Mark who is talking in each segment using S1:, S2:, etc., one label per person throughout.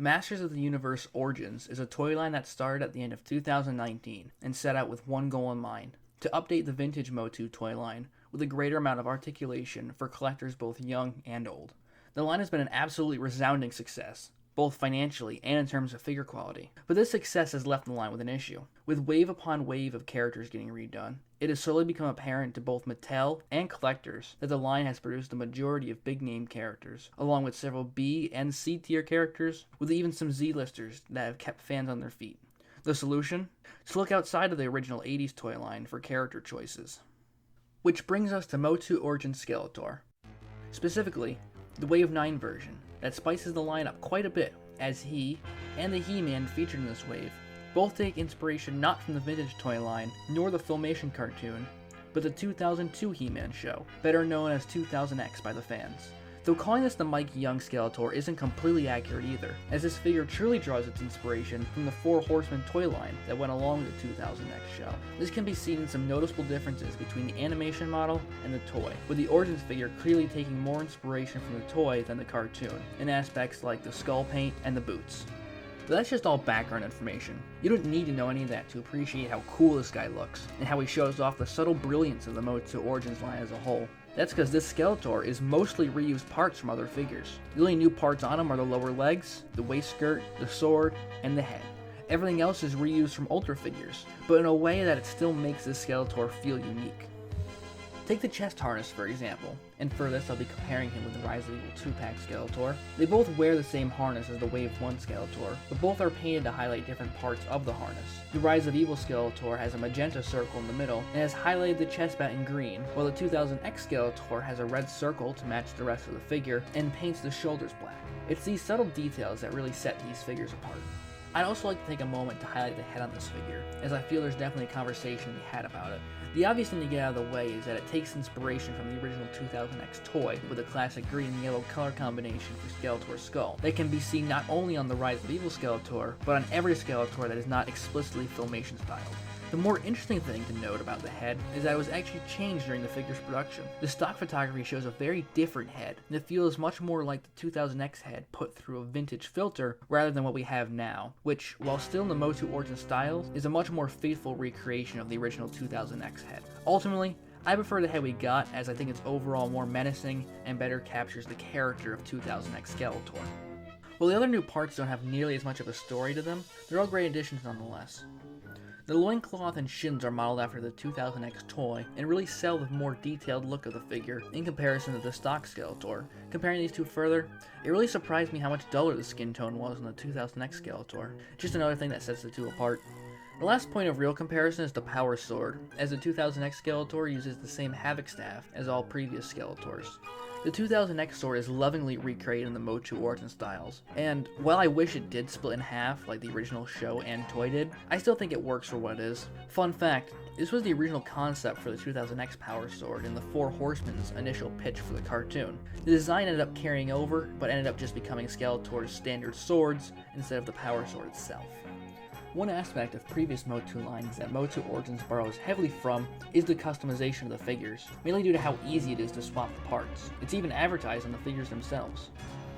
S1: Masters of the Universe Origins is a toy line that started at the end of 2019 and set out with one goal in mind: to update the vintage Motu toy line with a greater amount of articulation for collectors both young and old. The line has been an absolutely resounding success, both financially and in terms of figure quality. But this success has left the line with an issue. With wave upon wave of characters getting redone, it has slowly become apparent to both Mattel and collectors that the line has produced the majority of big-name characters, along with several B and C tier characters, with even some Z-listers that have kept fans on their feet. The solution? To look outside of the original 80s toy line for character choices. Which brings us to Motu Origins Skeletor. Specifically, the Wave 9 version, that spices the line up quite a bit, as he and the He-Man featured in this wave both take inspiration not from the vintage toy line, nor the Filmation cartoon, but the 2002 He-Man show, better known as 2000X by the fans. Though calling this the Mike Young Skeletor isn't completely accurate either, as this figure truly draws its inspiration from the Four Horsemen toy line that went along with the 2000X show. This can be seen in some noticeable differences between the animation model and the toy, with the Origins figure clearly taking more inspiration from the toy than the cartoon, in aspects like the skull paint and the boots. But that's just all background information. You don't need to know any of that to appreciate how cool this guy looks, and how he shows off the subtle brilliance of the Motu Origins line as a whole. That's because this Skeletor is mostly reused parts from other figures. The only new parts on him are the lower legs, the waist skirt, the sword, and the head. Everything else is reused from older figures, but in a way that it still makes this Skeletor feel unique. Take the chest harness for example, and for this I'll be comparing him with the Rise of Evil 2-pack Skeletor. They both wear the same harness as the Wave 1 Skeletor, but both are painted to highlight different parts of the harness. The Rise of Evil Skeletor has a magenta circle in the middle, and has highlighted the chest bat in green, while the 2000X Skeletor has a red circle to match the rest of the figure, and paints the shoulders black. It's these subtle details that really set these figures apart. I'd also like to take a moment to highlight the head on this figure, as I feel there's definitely a conversation to be had about it. The obvious thing to get out of the way is that it takes inspiration from the original 2000X toy with a classic green and yellow color combination for Skeletor's skull. That can be seen not only on the Rise of Evil Skeletor, but on every Skeletor that is not explicitly Filmation styled. The more interesting thing to note about the head is that it was actually changed during the figure's production. The stock photography shows a very different head, and it feels much more like the 2000X head put through a vintage filter rather than what we have now, which, while still in the Motu Origin styles, is a much more faithful recreation of the original 2000X head. Ultimately, I prefer the head we got, as I think it's overall more menacing and better captures the character of 2000X Skeletor. While the other new parts don't have nearly as much of a story to them, they're all great additions nonetheless. The loincloth and shins are modeled after the 2000X toy, and really sell the more detailed look of the figure in comparison to the stock Skeletor. Comparing these two further, it really surprised me how much duller the skin tone was on the 2000X Skeletor. Just another thing that sets the two apart. The last point of real comparison is the Power Sword, as the 2000X Skeletor uses the same Havoc Staff as all previous Skeletors. The 2000X sword is lovingly recreated in the Motu Origin styles, and while I wish it did split in half like the original show and toy did, I still think it works for what it is. Fun fact, this was the original concept for the 2000X Power Sword in the Four Horsemen's initial pitch for the cartoon. The design ended up carrying over, but ended up just becoming Skeletor's standard swords instead of the Power Sword itself. One aspect of previous Motu lines that Motu Origins borrows heavily from is the customization of the figures, mainly due to how easy it is to swap the parts. It's even advertised on the figures themselves.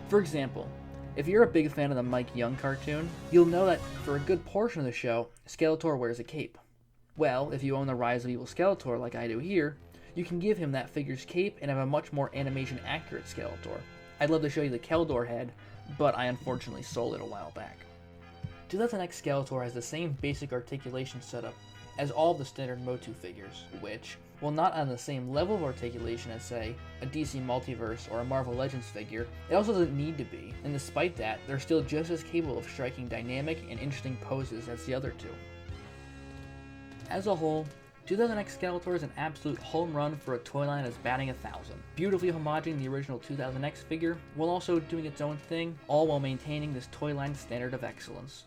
S1: For example, if you're a big fan of the Mike Young cartoon, you'll know that for a good portion of the show, Skeletor wears a cape. Well, if you own the Rise of Evil Skeletor like I do here, you can give him that figure's cape and have a much more animation accurate Skeletor. I'd love to show you the Keldor head, but I unfortunately sold it a while back. 2000X Skeletor has the same basic articulation setup as all of the standard Motu figures, which, while not on the same level of articulation as, say, a DC Multiverse or a Marvel Legends figure, it also doesn't need to be, and despite that, they're still just as capable of striking dynamic and interesting poses as the other two. As a whole, 2000X Skeletor is an absolute home run for a toy line that's batting 1,000, beautifully homogeneing the original 2000X figure, while also doing its own thing, all while maintaining this toy line's standard of excellence.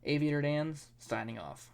S1: Aviator Danz, signing off.